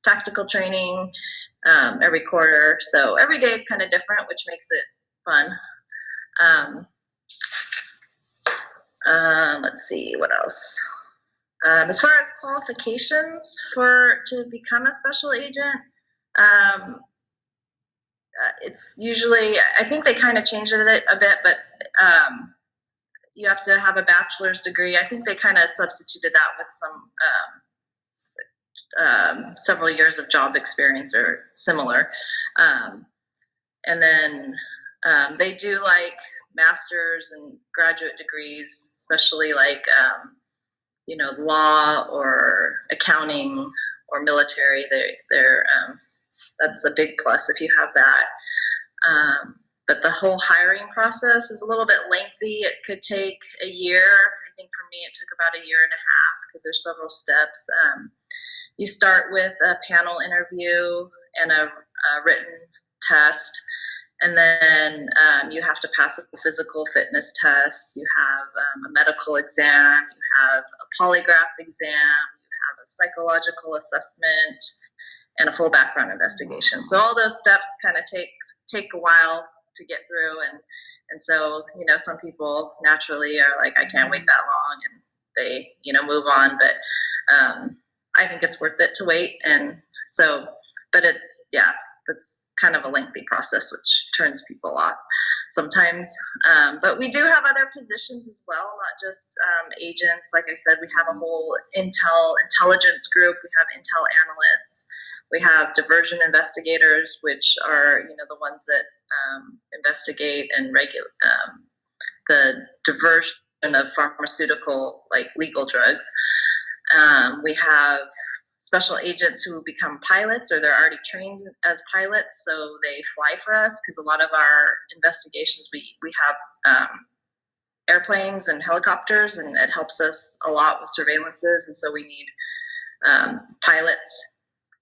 tactical training every quarter. So every day is kind of different, which makes it fun. Let's see, what else? As far as qualifications to become a special agent, it's usually, I think they kind of changed it a bit, but you have to have a bachelor's degree. I think they kind of substituted that with some several years of job experience or similar. And then they do like master's and graduate degrees, especially like, you know, law or accounting or military. They're that's a big plus if you have that. But the whole hiring process is a little bit lengthy. It could take a year. I think for me, it took about a year and a half because there's several steps. You start with a panel interview and a written test. And then you have to pass a physical fitness test. You have a medical exam. You have a polygraph exam. You have a psychological assessment and a full background investigation. So all those steps kind of take a while to get through. And so, you know, some people naturally are like, I can't wait that long, and they, you know, move on. But I think it's worth it to wait. And so, but it's, yeah, that's kind of a lengthy process, which turns people off sometimes. But we do have other positions as well, not just agents. Like I said, we have a whole intelligence group. We have intel analysts. We have diversion investigators, which are, you know, the ones that investigate and regulate the diversion of pharmaceutical, like legal drugs. We have special agents who become pilots, or they're already trained as pilots, so they fly for us, because a lot of our investigations, we have airplanes and helicopters, and it helps us a lot with surveillances, and so we need pilots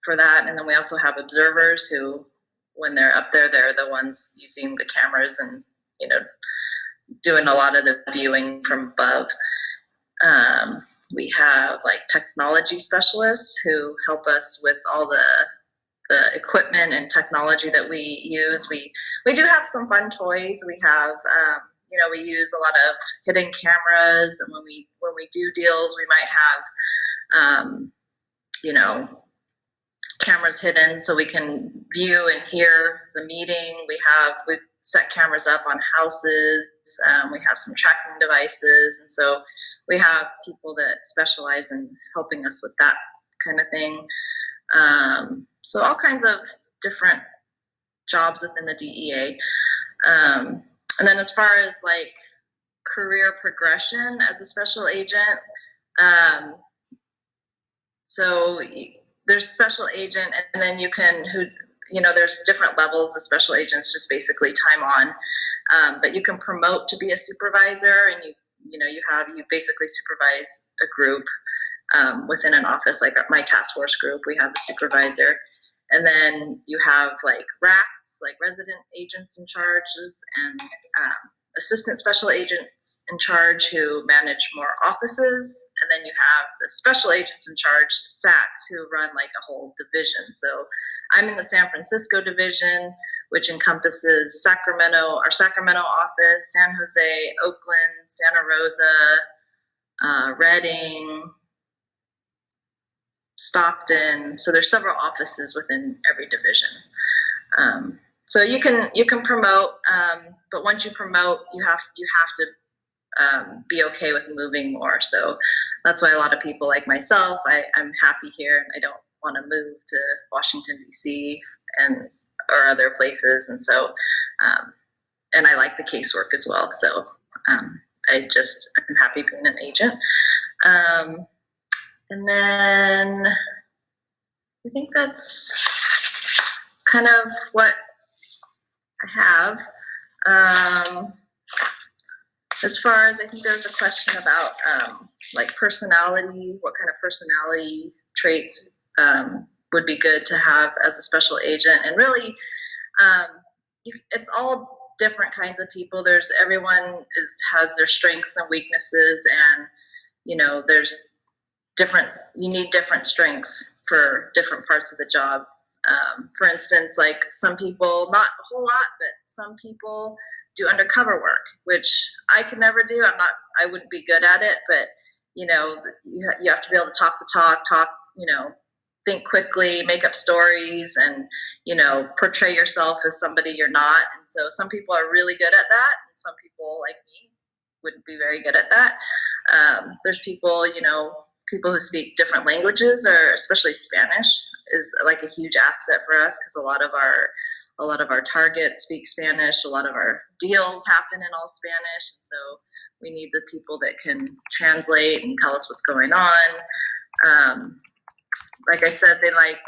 for that. And then we also have observers who, when they're up there, they're the ones using the cameras and, you know, doing a lot of the viewing from above. We have like technology specialists who help us with all the equipment and technology that we use. We do have some fun toys. We have, you know, we use a lot of hidden cameras, and when we do deals, we might have, you know, cameras hidden so we can view and hear the meeting. We've set cameras up on houses. We have some tracking devices, and so we have people that specialize in helping us with that kind of thing. So all kinds of different jobs within the DEA. And then as far as like career progression as a special agent, so there's special agent, and then you can, there's different levels of special agents, just basically time on, but you can promote to be a supervisor, and you basically supervise a group within an office. Like my task force group, we have a supervisor, and then you have like RACs, like resident agents in charges, and assistant special agents in charge who manage more offices, and then you have the special agents in charge, SACs, who run like a whole division. So I'm in the San Francisco division, which encompasses Sacramento, our Sacramento office, San Jose, Oakland, Santa Rosa, Redding, Stockton. So there's several offices within every division. So you can promote, but once you promote, you have to be okay with moving more. So that's why a lot of people like myself, I'm happy here, and I don't want to move to Washington, D.C. or other places. And so, and I like the casework as well. So I'm happy being an agent. And then I think that's kind of what I have. As far as, I think there was a question about like personality, what kind of personality traits would be good to have as a special agent. And really, it's all different kinds of people. Everyone has their strengths and weaknesses, and there's you need different strengths for different parts of the job. For instance, like some people, not a whole lot, but some people do undercover work, which I could never do. I wouldn't be good at it, but you have to be able to talk the talk, think quickly, make up stories, and, portray yourself as somebody you're not. And so some people are really good at that, and some people like me wouldn't be very good at that. There's people, people who speak different languages, or especially Spanish is like a huge asset for us, because a lot of our targets speak Spanish. A lot of our deals happen in all Spanish, and so we need the people that can translate and tell us what's going on. Like I said, they like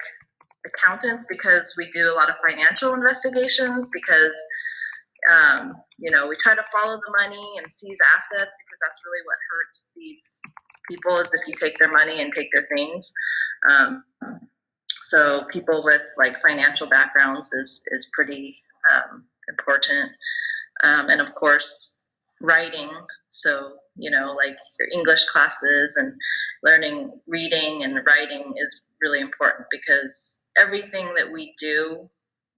accountants because we do a lot of financial investigations, because we try to follow the money and seize assets, because that's really what hurts these people, is if you take their money and take their things. So people with like financial backgrounds is pretty important. And of course, writing. So, like your English classes and learning reading and writing is really important, because everything that we do,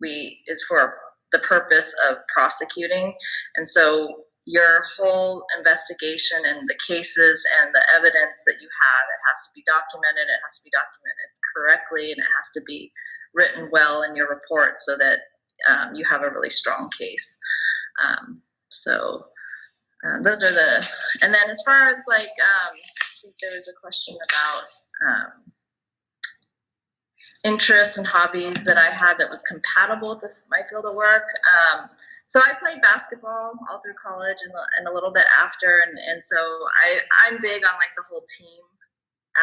is for the purpose of prosecuting. And so your whole investigation and the cases and the evidence that you have, it has to be documented. It has to be documented correctly, and it has to be written well in your report, so that you have a really strong case. Those are and then as far as like, I think there was a question about interests and hobbies that I had that was compatible with my field of work. So I played basketball all through college and a little bit after. And so I'm big on like the whole team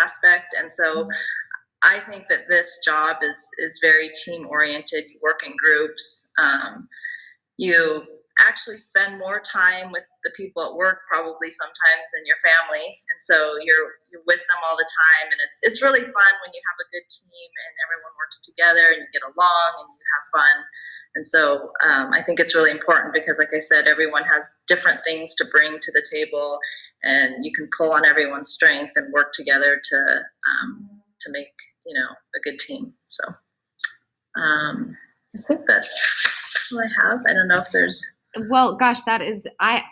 aspect. And so I think that this job is very team oriented. You work in groups. You actually spend more time with the people at work probably sometimes than your family, and so you're with them all the time, and it's really fun when you have a good team and everyone works together and you get along and you have fun. And so I think it's really important, because like I said, everyone has different things to bring to the table, and you can pull on everyone's strength and work together to make a good team. So I think that's all I have. I don't know if there's. Well, gosh, that is, I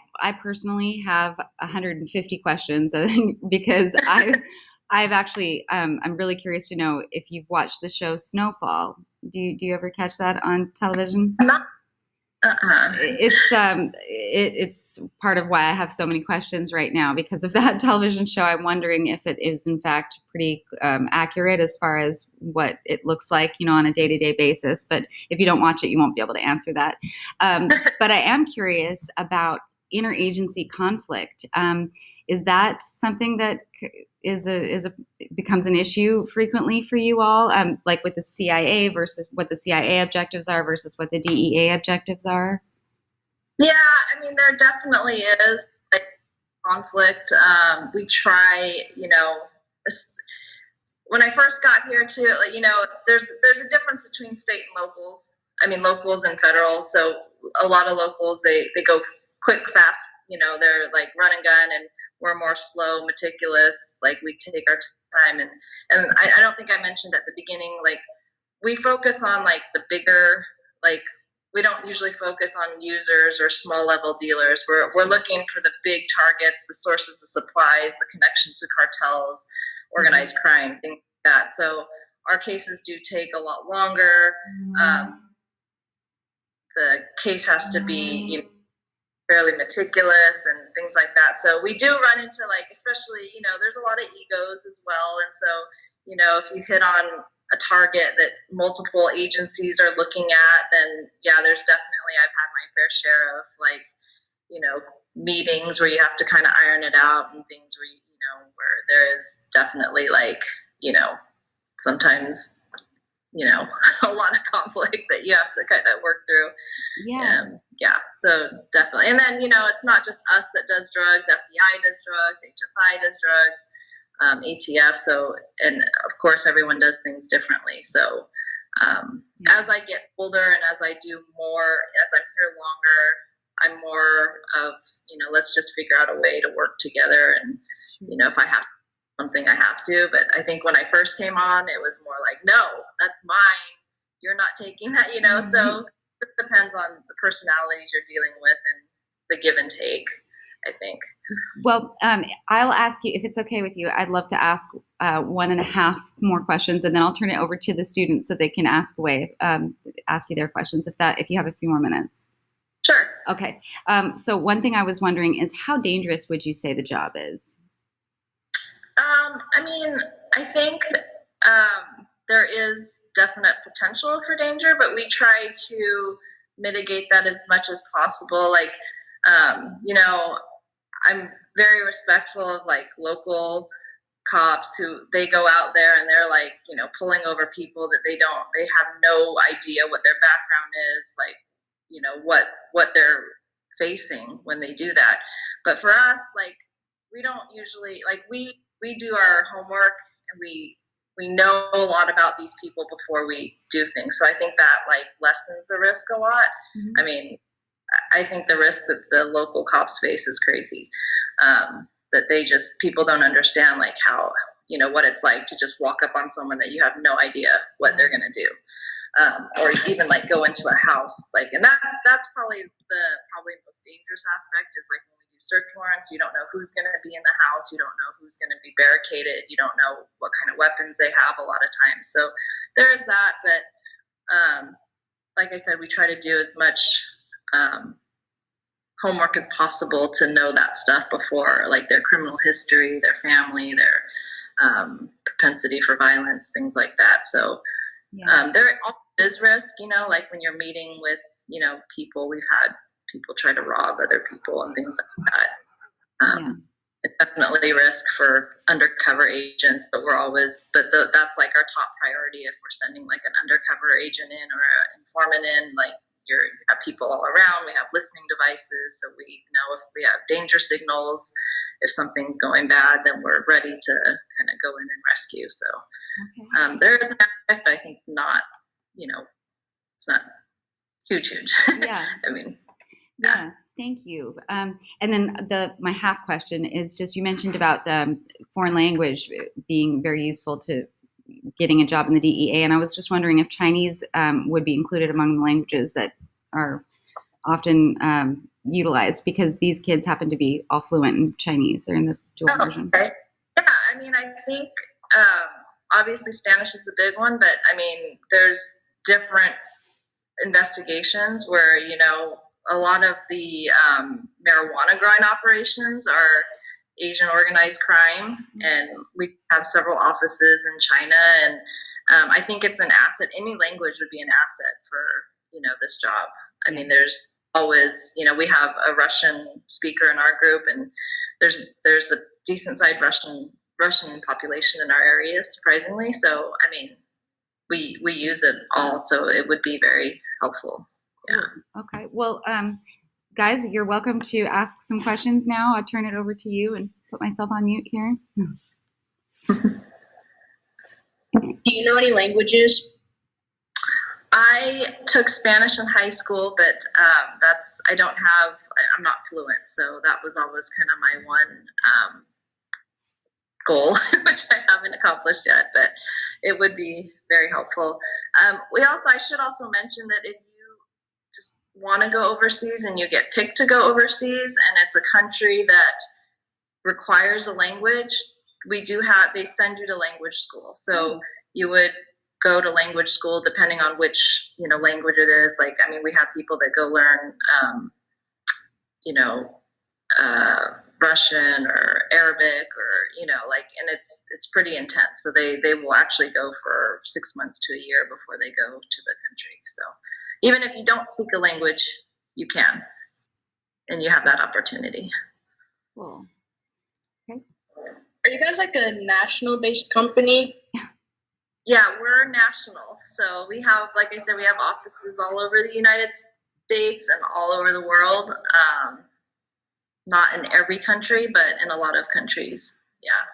personally have 150 questions, because I've actually, I'm really curious to know if you've watched the show Snowfall. Do you ever catch that on television? Not. It's part of why I have so many questions right now, because of that television show. I'm wondering if it is in fact pretty accurate as far as what it looks like, on a day-to-day basis. But if you don't watch it, you won't be able to answer that. But I am curious about interagency conflict. Is that something that becomes an issue frequently for you all, like with the CIA, versus what the CIA objectives are versus what the DEA objectives are? Yeah, I mean, there definitely is like conflict. We try, when I first got here too, there's a difference between state and locals. I mean, locals and federal. So a lot of locals, they go quick, fast. They're like run and gun, and we're more slow, meticulous. Like we take our time, and I don't think I mentioned at the beginning, like we focus on like the bigger, like we don't usually focus on users or small level dealers. We're looking for the big targets, the sources of supplies, the connections to cartels, organized crime, things like that. So our cases do take a lot longer. The case has to be, fairly meticulous and things like that. So we do run into like, especially, there's a lot of egos as well. And so, if you hit on a target that multiple agencies are looking at, then yeah, there's definitely, I've had my fair share of like, meetings where you have to kind of iron it out, and things where, where there is definitely like, sometimes, a lot of conflict that you have to kind of work through. Yeah. Yeah, so definitely. And then, it's not just us that does drugs. FBI does drugs, HSI does drugs, ATF. So, and of course, everyone does things differently. So as I get older and as I do more, as I'm here longer, I'm more of, let's just figure out a way to work together. And, if I have something I have to. But I think when I first came on, it was more like, no, that's mine. You're not taking that, Mm-hmm. So it depends on the personalities you're dealing with and the give and take, I think. Well, I'll ask you, if it's okay with you, I'd love to ask 1.5 more questions, and then I'll turn it over to the students so they can ask you their questions if you have a few more minutes. Sure. Okay. So one thing I was wondering is, how dangerous would you say the job is? I mean, I think there is definite potential for danger, but we try to mitigate that as much as possible. Like, I'm very respectful of like local cops who they go out there and they're like, pulling over people that they have no idea what their background is, like, what they're facing when they do that. But for us, like, we don't usually, like, we do our homework and we know a lot about these people before we do things. So I think that like lessens the risk a lot. Mm-hmm. I mean, I think the risk that the local cops face is crazy. That people don't understand like how, what it's like to just walk up on someone that you have no idea what they're going to do. Or even like go into a house, like, and that's probably the most dangerous aspect is like when we do search warrants, you don't know who's going to be in the house, you don't know who's going to be barricaded, you don't know what kind of weapons they have a lot of times. So there's that, but like I said, we try to do as much homework as possible to know that stuff before, like their criminal history, their family, their propensity for violence, things like that. So there is risk, like when you're meeting with, people, we've had people try to rob other people and things like that. It's definitely risk for undercover agents, but that's like our top priority. If we're sending like an undercover agent in or an informant in, like you have people all around, we have listening devices. So we know if we have danger signals, if something's going bad, then we're ready to kind of go in and rescue. So there is an aspect, but I think not, it's not huge. Yeah. I mean, yes, thank you. And then my half question is just, you mentioned about the foreign language being very useful to getting a job in the DEA, and I was just wondering if Chinese would be included among the languages that are often utilized, because these kids happen to be all fluent in Chinese. They're in the dual version. Okay. Yeah, I mean, I think obviously Spanish is the big one, but I mean, there's different investigations where, a lot of the marijuana growing operations are Asian organized crime, and we have several offices in China, and I think it's an asset. Any language would be an asset for, this job. I mean, there's always, we have a Russian speaker in our group, and there's a decent sized Russian population in our area, surprisingly. So, I mean, we use it all, so it would be very helpful. Yeah. Okay. Well, guys, you're welcome to ask some questions now. I'll turn it over to you and put myself on mute here. Do you know any languages? I took Spanish in high school, but I'm not fluent, so that was always kind of my one goal, which I haven't accomplished yet, but it would be very helpful. I should also mention that if you just want to go overseas and you get picked to go overseas and it's a country that requires a language, they send you to language school. So you would go to language school depending on which, language it is. Like, I mean, we have people that go learn, Russian or Arabic or, and it's pretty intense. So they will actually go for 6 months to a year before they go to the country. So even if you don't speak a language, you can, and you have that opportunity. Cool. Okay. Are you guys like a national-based company? Yeah, we're national. So we have, like I said, we have offices all over the United States and all over the world. Not in every country, but in a lot of countries. Yeah.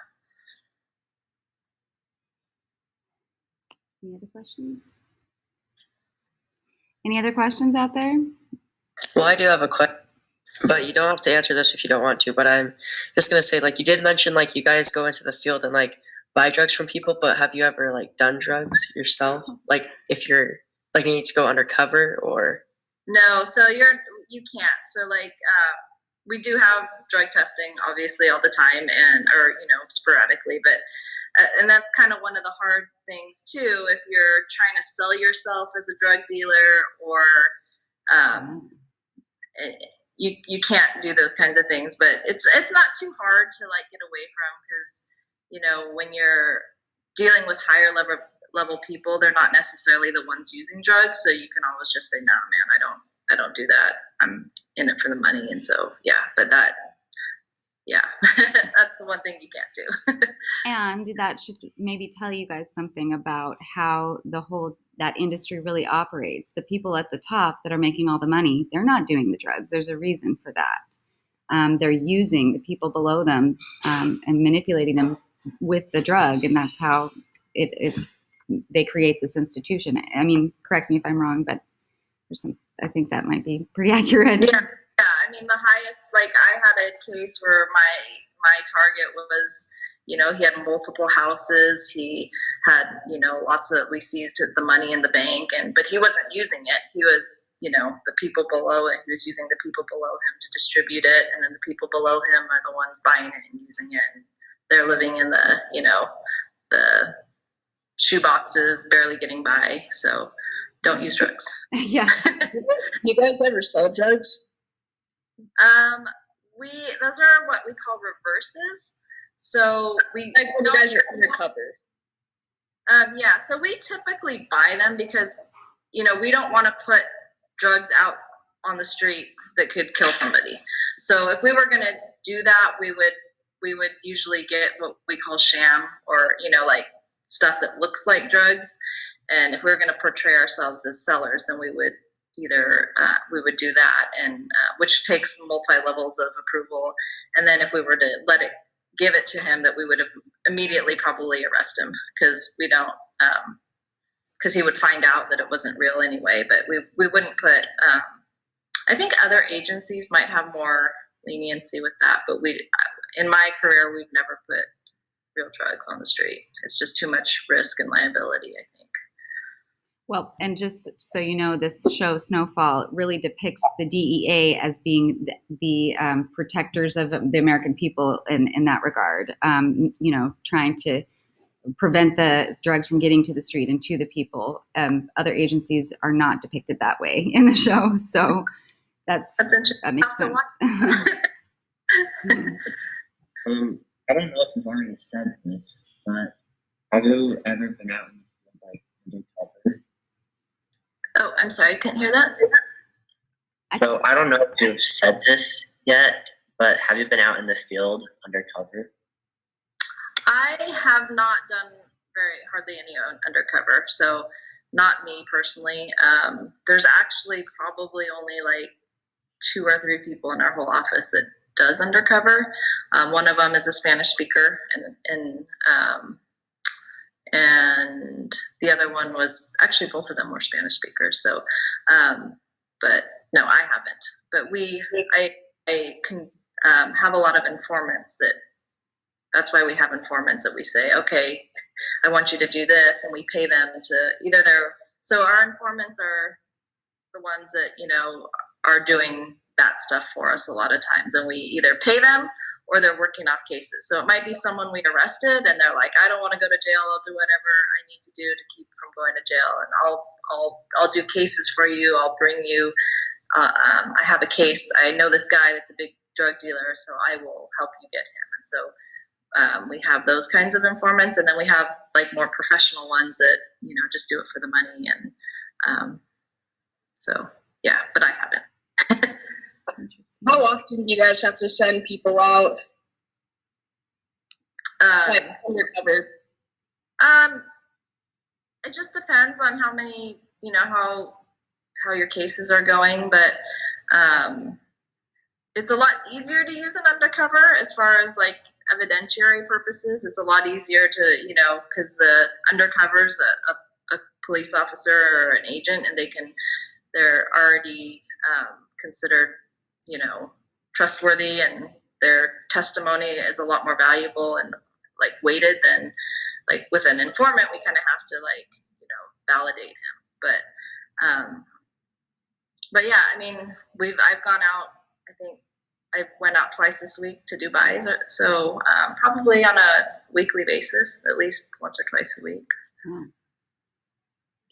Any other questions? Any other questions out there? Well, I do have a question. But you don't have to answer this if you don't want to. But I'm just gonna say, like, you did mention like you guys go into the field and like buy drugs from people. But have you ever like done drugs yourself? Like if you're like you need to go undercover or No, so you can't. So like we do have drug testing obviously all the time and or sporadically, but and that's kind of one of the hard things too if you're trying to sell yourself as a drug dealer or you can't do those kinds of things, but it's not too hard to like get away from because when you're dealing with higher level people, they're not necessarily the ones using drugs, so you can always just say, "No, man, I don't do that. I'm in it for the money." And so but that's the one thing you can't do. And that should maybe tell you guys something about how that industry really operates. The people at the top that are making all the money, they're not doing the drugs. There's a reason for that. They're using the people below them and manipulating them with the drug, and that's how they create this institution. I mean, correct me if I'm wrong, but I think that might be pretty accurate. Yeah. I mean, the highest, like I had a case where my target was, he had multiple houses. He had, we seized the money in the bank but he wasn't using it. He was, the people below it. He was using the people below him to distribute it. And then the people below him are the ones buying it and using it. And they're living in the shoe boxes, barely getting by. So don't use drugs. Yeah. You guys ever sell drugs? Those are what we call reverses. So we like when you guys are undercover. Yeah, so we typically buy them because we don't want to put drugs out on the street that could kill somebody. So if we were going to do that, we would usually get what we call sham or like stuff that looks like drugs. And if we were going to portray ourselves as sellers, then we would either we would do that, and which takes multi levels of approval. And then if we were to give it to him, that we would have immediately probably arrest him because we don't because he would find out that it wasn't real anyway. But we wouldn't put. I think other agencies might have more leniency with that, but in my career, we've never put real drugs on the street. It's just too much risk and liability, I think. Well, and just so you know, this show Snowfall really depicts the DEA as being the protectors of the American people in that regard. Trying to prevent the drugs from getting to the street and to the people. Other agencies are not depicted that way in the show, so that's interesting. That makes sense. I don't know if you've already said this, but have you ever been out in the field, like undercover? Oh, I'm sorry, I couldn't hear that. So I don't know if you've said this yet, but have you been out in the field undercover? I have not done hardly any undercover, so not me personally. There's actually probably only like 2 or 3 people in our whole office that does undercover. One of them is a Spanish speaker, and the other one was actually both of them were Spanish speakers. So, but no, I haven't. But I can have a lot of informants that's why we have informants that we say, okay, I want you to do this, and we pay them to so our informants are the ones that are doing that stuff for us a lot of times, and we either pay them or they're working off cases. So it might be someone we arrested and they're like, I don't want to go to jail. I'll do whatever I need to do to keep from going to jail, and I'll do cases for you. I'll bring you. I have a case. I know this guy that's a big drug dealer, so I will help you get him. And so we have those kinds of informants, and then we have like more professional ones that just do it for the money. And so yeah, but I haven't. How often do you guys have to send people out like undercover? It just depends on how many, how your cases are going, but it's a lot easier to use an undercover as far as like evidentiary purposes. It's a lot easier to, because the undercover's a police officer or an agent, and they're already considered, trustworthy and their testimony is a lot more valuable and like weighted than like with an informant. We kind of have to like, you know, validate him. But yeah, I mean, I've gone out. I think I went out twice this week to Dubai, so probably on a weekly basis, at least once or twice a week. Oh,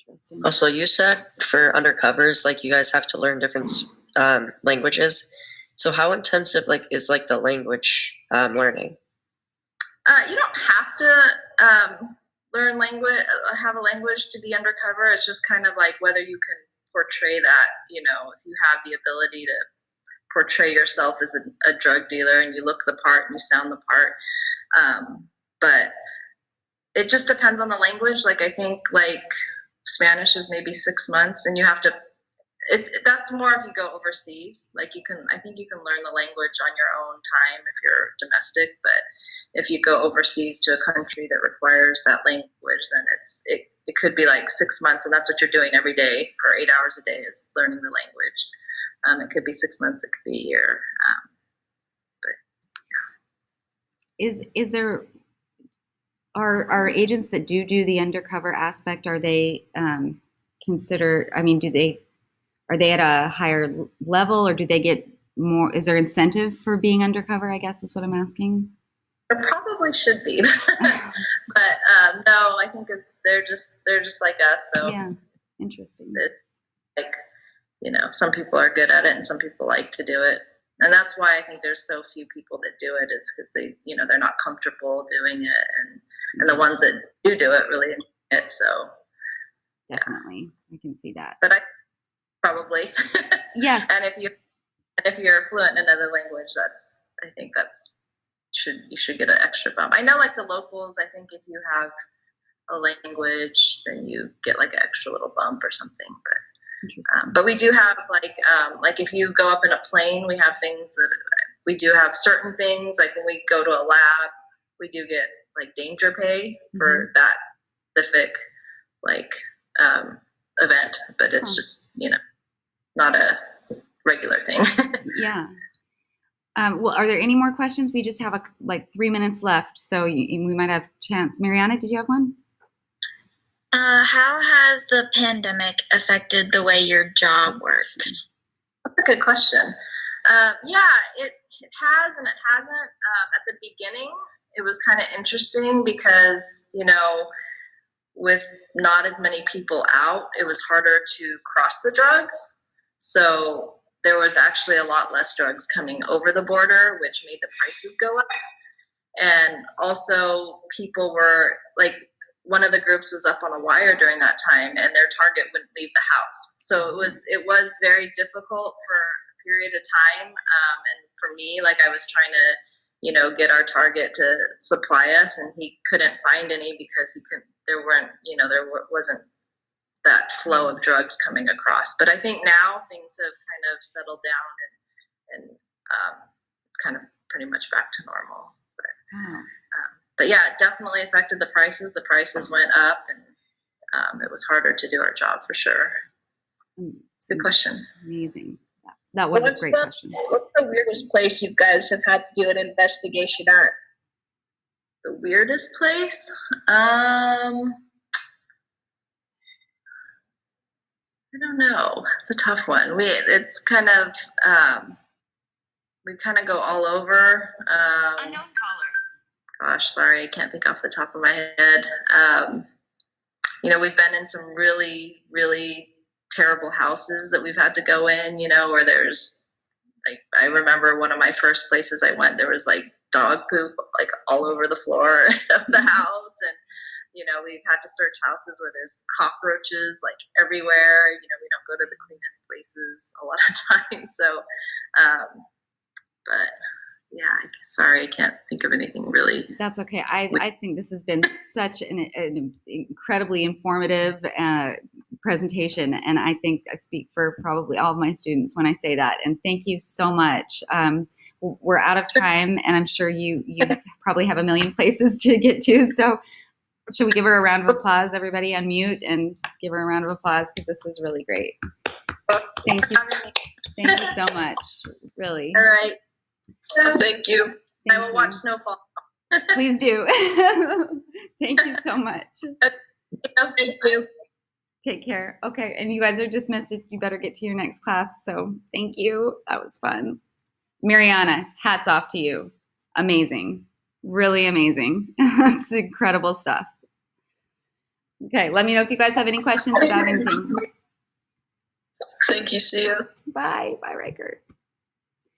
interesting. Also, you said for undercovers, like you guys have to learn different languages. So how intensive like is like the language learning? You don't have to learn language, have a language to be undercover. It's just kind of like whether you can portray that, you know, if you have the ability to portray yourself as a drug dealer and you look the part and you sound the part. But it just depends on the language. Like I think like Spanish is maybe 6 months, and you have to. That's more if you go overseas. Like I think you can learn the language on your own time if you're domestic. But if you go overseas to a country that requires that language, then it could be like 6 months, and that's what you're doing every day for 8 hours a day is learning the language. It could be 6 months, it could be a year. Is there are agents that do the undercover aspect? Are they considered? I mean, are they at a higher level, or do they get more? Is there incentive for being undercover? I guess is what I'm asking. There probably should be, but no, I think they're just like us. So yeah, interesting. Like, you know, some people are good at it and some people like to do it. And that's why I think there's so few people that do it, is because they, you know, they're not comfortable doing it. And the ones that do it really enjoy it. So Definitely. I can see that. But I probably. Yes. And if you're fluent in another language, I think you should get an extra bump. I know like the locals, I think if you have a language, then you get like an extra little bump or something. But we do have like if you go up in a plane, we have things that we do have certain things. Like when we go to a lab, we do get like danger pay for that specific like event, but it's just, you know, not a regular thing. Yeah. Well, are there any more questions? We just have like 3 minutes left, so we might have chance. Mariana, did you have one? How has the pandemic affected the way your job works? That's a good question. Yeah, it has and it hasn't. At the beginning, it was kind of interesting because, you know, with not as many people out, it was harder to cross the drugs. So there was actually a lot less drugs coming over the border, which made the prices go up. And also people were like, one of the groups was up on a wire during that time and their target wouldn't leave the house. So it was very difficult for a period of time. And for me, like I was trying to, you know, get our target to supply us, and he couldn't find any because there wasn't that flow of drugs coming across. But I think now things have kind of settled down and it's kind of pretty much back to normal. But yeah, it definitely affected the prices. The prices went up, and it was harder to do our job for sure. Good question. Amazing. That was a great question. What's the weirdest place you guys have had to do an investigation at? The weirdest place? I don't know. It's a tough one. We kind of go all over. Unknown caller. Gosh, sorry, I can't think off the top of my head. You know, we've been in some really, really terrible houses that we've had to go in, you know, where there's like, I remember one of my first places I went, there was like dog poop like all over the floor of the house. And, you know, we've had to search houses where there's cockroaches like everywhere. You know, we don't go to the cleanest places a lot of times. So, but yeah, sorry, I can't think of anything really. That's okay. I think this has been such an incredibly informative presentation, and I think I speak for probably all of my students when I say that. And thank you so much. We're out of time, and I'm sure you probably have a million places to get to. So should we give her a round of applause, everybody? Unmute and give her a round of applause, because this was really great. Thank you so much, really. All right. Thank you. I Thank will you. watch Snowfall. Please do. Thank you so much. Thank you. Take care. Okay, and you guys are dismissed. You better get to your next class. So thank you. That was fun. Mariana, hats off to you. Amazing. Really amazing. That's incredible stuff. Okay, let me know if you guys have any questions about anything. Thank you, see ya. Bye. Bye, Riker.